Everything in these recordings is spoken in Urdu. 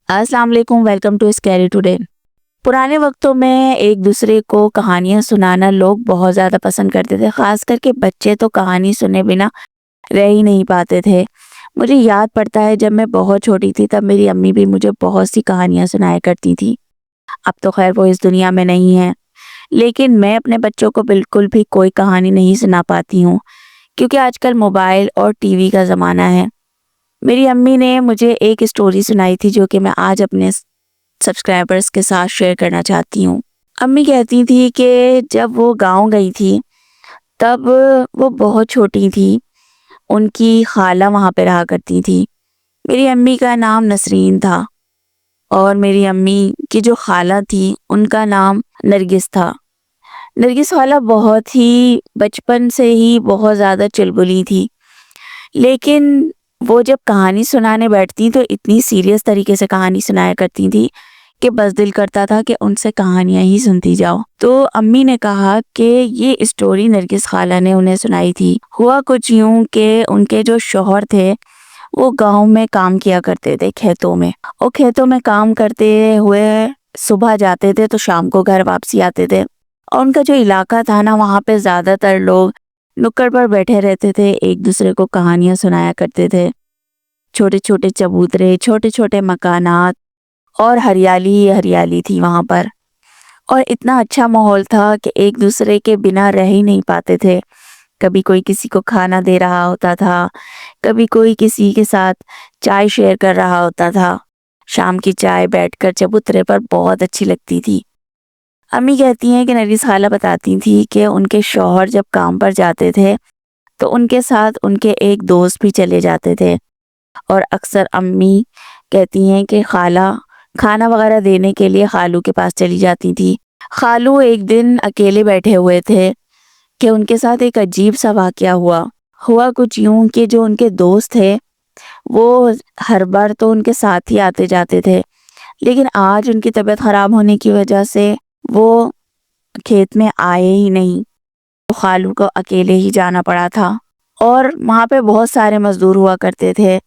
السلام علیکم، ویلکم ٹو اسکیری ٹوڈے۔ پرانے وقتوں میں ایک دوسرے کو کہانیاں سنانا لوگ بہت زیادہ پسند کرتے تھے، خاص کر کے بچے تو کہانی سنے بنا رہ ہی نہیں پاتے تھے۔ مجھے یاد پڑتا ہے جب میں بہت چھوٹی تھی تب میری امی بھی مجھے بہت سی کہانیاں سنایا کرتی تھی۔ اب تو خیر وہ اس دنیا میں نہیں ہے، لیکن میں اپنے بچوں کو بالکل بھی کوئی کہانی نہیں سنا پاتی ہوں، کیونکہ آج کل موبائل اور ٹی وی کا زمانہ ہے۔ میری امی نے مجھے ایک اسٹوری سنائی تھی جو کہ میں آج اپنے سبسکرائبرز کے ساتھ شیئر کرنا چاہتی ہوں۔ امی کہتی تھی کہ جب وہ گاؤں گئی تھی تب وہ بہت چھوٹی تھی، ان کی خالہ وہاں پہ رہا کرتی تھی۔ میری امی کا نام نسرین تھا اور میری امی کی جو خالہ تھی ان کا نام نرگس تھا۔ نرگس خالہ بہت ہی بچپن سے ہی بہت زیادہ چلبلی تھی، لیکن وہ جب کہانی سنانے بیٹھتی تو اتنی سیریس طریقے سے کہانی سنایا کرتی تھی کہ بس دل کرتا تھا کہ ان سے کہانیاں ہی سنتی جاؤ۔ تو امی نے کہا کہ یہ اسٹوری نرگس خالہ نے انہیں سنائی تھی۔ ہوا کچھ یوں کہ ان کے جو شوہر تھے وہ گاؤں میں کام کیا کرتے تھے، کھیتوں میں، اور کھیتوں میں کام کرتے ہوئے صبح جاتے تھے تو شام کو گھر واپسی آتے تھے۔ اور ان کا جو علاقہ تھا نا، وہاں پہ زیادہ تر لوگ نکڑ پر بیٹھے رہتے تھے، ایک دوسرے کو کہانیاں سنایا کرتے تھے۔ چھوٹے چھوٹے چبوترے، چھوٹے چھوٹے مکانات اور ہریالی ہی ہریالی تھی وہاں پر، اور اتنا اچھا ماحول تھا کہ ایک دوسرے کے بنا رہ ہی نہیں پاتے تھے۔ کبھی کوئی کسی کو کھانا دے رہا ہوتا تھا، کبھی کوئی کسی کے ساتھ چائے شیئر کر رہا ہوتا تھا۔ شام کی چائے بیٹھ کر چبوترے پر بہت اچھی لگتی تھی۔ امی کہتی ہیں کہ نرگس خالہ بتاتی تھی کہ ان کے شوہر جب کام پر جاتے تھے تو ان کے ساتھ ان کے ایک دوست بھی چلے جاتے تھے، اور اکثر امی کہتی ہیں کہ خالہ کھانا وغیرہ دینے کے لیے خالو کے پاس چلی جاتی تھی۔ خالو ایک دن اکیلے بیٹھے ہوئے تھے کہ ان کے ساتھ ایک عجیب سا واقعہ ہوا کچھ یوں کہ جو ان کے دوست تھے وہ ہر بار تو ان کے ساتھ ہی آتے جاتے تھے، لیکن آج ان کی طبیعت خراب ہونے کی وجہ سے وہ کھیت میں آئے ہی نہیں، تو خالو کو اکیلے ہی جانا پڑا تھا۔ اور وہاں پہ بہت سارے مزدور ہوا کرتے تھے،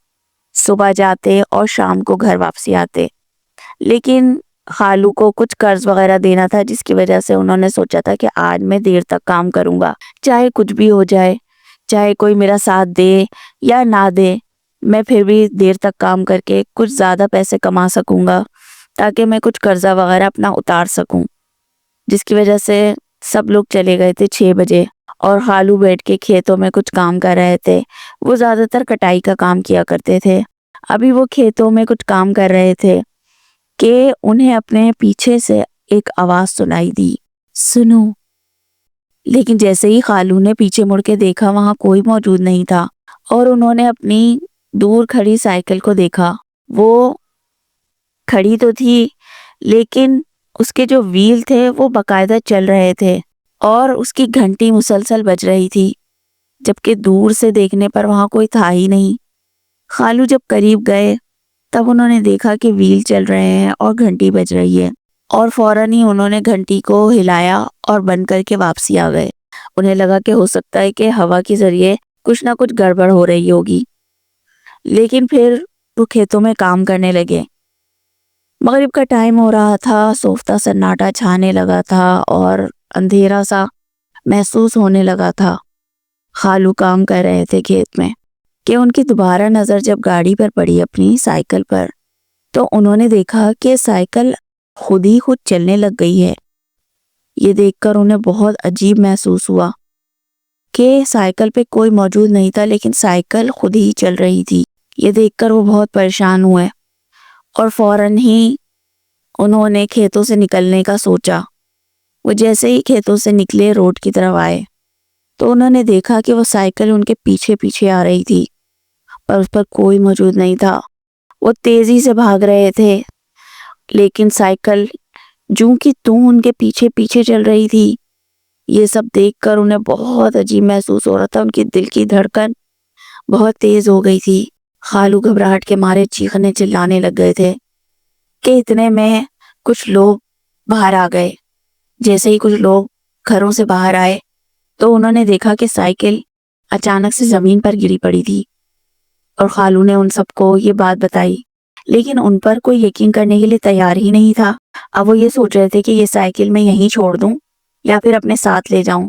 صبح جاتے اور شام کو گھر واپسی آتے، لیکن خالو کو کچھ قرض وغیرہ دینا تھا، جس کی وجہ سے انہوں نے سوچا تھا کہ آج میں دیر تک کام کروں گا، چاہے کچھ بھی ہو جائے، چاہے کوئی میرا ساتھ دے یا نہ دے، میں پھر بھی دیر تک کام کر کے کچھ زیادہ پیسے کما سکوں گا تاکہ میں کچھ قرضہ وغیرہ اپنا اتار سکوں۔ جس کی وجہ سے سب لوگ چلے گئے تھے 6 بجے، اور خالو بیٹھ کے کھیتوں میں کچھ کام کر رہے تھے۔ وہ زیادہ تر کٹائی کا کام کیا کرتے تھے۔ ابھی وہ کھیتوں میں کچھ کام کر رہے تھے کہ انہیں اپنے پیچھے سے ایک آواز سنائی دی، سنو۔ لیکن جیسے ہی خالو نے پیچھے مڑ کے دیکھا وہاں کوئی موجود نہیں تھا، اور انہوں نے اپنی دور کھڑی سائیکل کو دیکھا۔ وہ کھڑی تو تھی لیکن اس کے جو ویل تھے وہ باقاعدہ چل رہے تھے، اور اس کی گھنٹی مسلسل بج رہی تھی، جبکہ دور سے دیکھنے پر وہاں کوئی تھا ہی نہیں۔ خالو جب قریب گئے تب انہوں نے دیکھا کہ ویل چل رہے ہیں اور گھنٹی بج رہی ہے، اور فوراً ہی انہوں نے گھنٹی کو ہلایا اور بند کر کے واپسی آ گئے۔ انہیں لگا کہ ہو سکتا ہے کہ ہوا کے ذریعے کچھ نہ کچھ گڑبڑ ہو رہی ہوگی، لیکن پھر وہ کھیتوں میں کام کرنے لگے۔ مغرب کا ٹائم ہو رہا تھا، سوفتہ سناٹا چھانے لگا تھا اور اندھیرا سا محسوس ہونے لگا تھا۔ خالو کام کر رہے تھے کھیت میں کہ ان کی دوبارہ نظر جب گاڑی پر پڑی اپنی سائیکل پر، تو انہوں نے دیکھا کہ سائیکل خود ہی خود چلنے لگ گئی ہے۔ یہ دیکھ کر انہیں بہت عجیب محسوس ہوا کہ سائیکل پہ کوئی موجود نہیں تھا لیکن سائیکل خود ہی چل رہی تھی۔ یہ دیکھ کر وہ بہت پریشان ہوئے اور فوراً ہی انہوں نے کھیتوں سے نکلنے کا سوچا۔ وہ جیسے ہی کھیتوں سے نکلے روڈ کی طرف آئے تو انہوں نے دیکھا کہ وہ سائیکل ان کے پیچھے پیچھے آ رہی تھی، پر اس پر کوئی موجود نہیں تھا۔ وہ تیزی سے بھاگ رہے تھے لیکن سائیکل جوں کی توں ان کے پیچھے پیچھے چل رہی تھی۔ یہ سب دیکھ کر انہیں بہت عجیب محسوس ہو رہا تھا، ان کی دل کی دھڑکن بہت تیز ہو گئی تھی۔ خالو گھبراہٹ کے مارے چیخنے چلانے لگ گئے تھے کہ اتنے میں کچھ لوگ باہر آ گئے۔ جیسے ہی کچھ لوگ گھروں سے باہر آئے تو انہوں نے دیکھا کہ سائیکل اچانک سے زمین پر گری پڑی تھی، اور خالو نے ان سب کو یہ بات بتائی، لیکن ان پر کوئی یقین کرنے کے لیے تیار ہی نہیں تھا۔ اب وہ یہ سوچ رہے تھے کہ یہ سائیکل میں یہیں چھوڑ دوں یا پھر اپنے ساتھ لے جاؤں،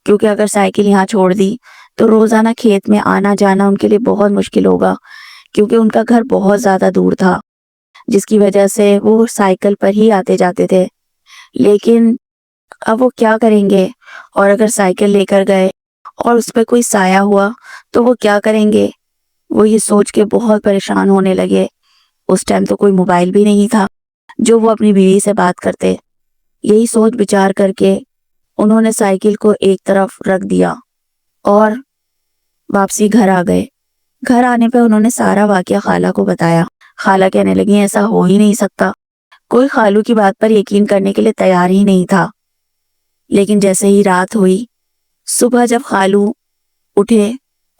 کیونکہ اگر سائیکل یہاں چھوڑ دی تو روزانہ کھیت میں آنا جانا ان کے لیے بہت مشکل ہوگا، کیونکہ ان کا گھر بہت زیادہ دور تھا، جس کی وجہ سے وہ سائیکل پر ہی آتے جاتے تھے۔ لیکن اب وہ کیا کریں گے؟ اور اگر سائیکل لے کر گئے اور اس پہ کوئی سایہ ہوا تو وہ کیا کریں گے؟ وہ یہ سوچ کے بہت پریشان ہونے لگے۔ اس ٹائم تو کوئی موبائل بھی نہیں تھا جو وہ اپنی بیوی سے بات کرتے۔ یہی سوچ بچار کر کے انہوں نے سائیکل کو ایک طرف رکھ دیا اور واپسی گھر آ گئے۔ گھر آنے پہ انہوں نے سارا واقعہ خالہ کو بتایا۔ خالہ کہنے لگی ایسا ہو ہی نہیں سکتا، کوئی خالو کی بات پر یقین کرنے کے لیے تیار ہی نہیں تھا۔ لیکن جیسے ہی رات ہوئی، صبح جب خالو اٹھے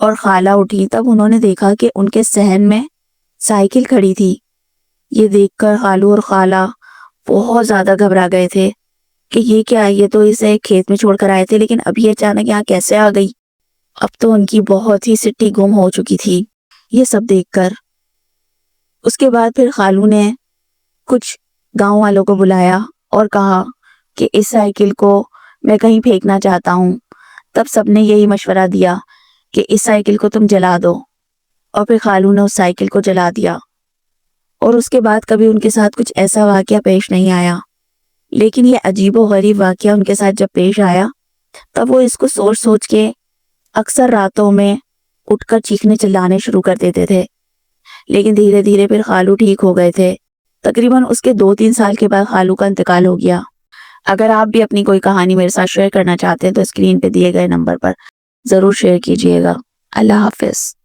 اور خالہ اٹھی، تب انہوں نے دیکھا کہ ان کے صحن میں سائیکل کھڑی تھی۔ یہ دیکھ کر خالو اور خالہ بہت زیادہ گھبرا گئے تھے کہ یہ کیا ہے، یہ تو اسے کھیت میں چھوڑ کر آئے تھے لیکن ابھی اچانک یہاں کیسے آ گئی؟ اب تو ان کی بہت ہی سٹی گم ہو چکی تھی یہ سب دیکھ کر۔ اس کے بعد پھر خالو نے کچھ گاؤں والوں کو بلایا اور کہا کہ اس سائیکل کو میں کہیں پھینکنا چاہتا ہوں۔ تب سب نے یہی مشورہ دیا کہ اس سائیکل کو تم جلا دو، اور پھر خالو نے اس سائیکل کو جلا دیا، اور اس کے بعد کبھی ان کے ساتھ کچھ ایسا واقعہ پیش نہیں آیا۔ لیکن یہ عجیب و غریب واقعہ ان کے ساتھ جب پیش آیا، تب وہ اس کو سوچ سوچ کے اکثر راتوں میں اٹھ کر چیخنے چلانے شروع کر دیتے تھے۔ لیکن دھیرے دھیرے پھر خالو ٹھیک ہو گئے تھے۔ تقریباً اس کے 2-3 سال کے بعد خالو کا انتقال ہو گیا۔ اگر آپ بھی اپنی کوئی کہانی میرے ساتھ شیئر کرنا چاہتے ہیں تو اسکرین پہ دیے گئے نمبر پر ضرور شیئر کیجیے گا۔ اللہ حافظ۔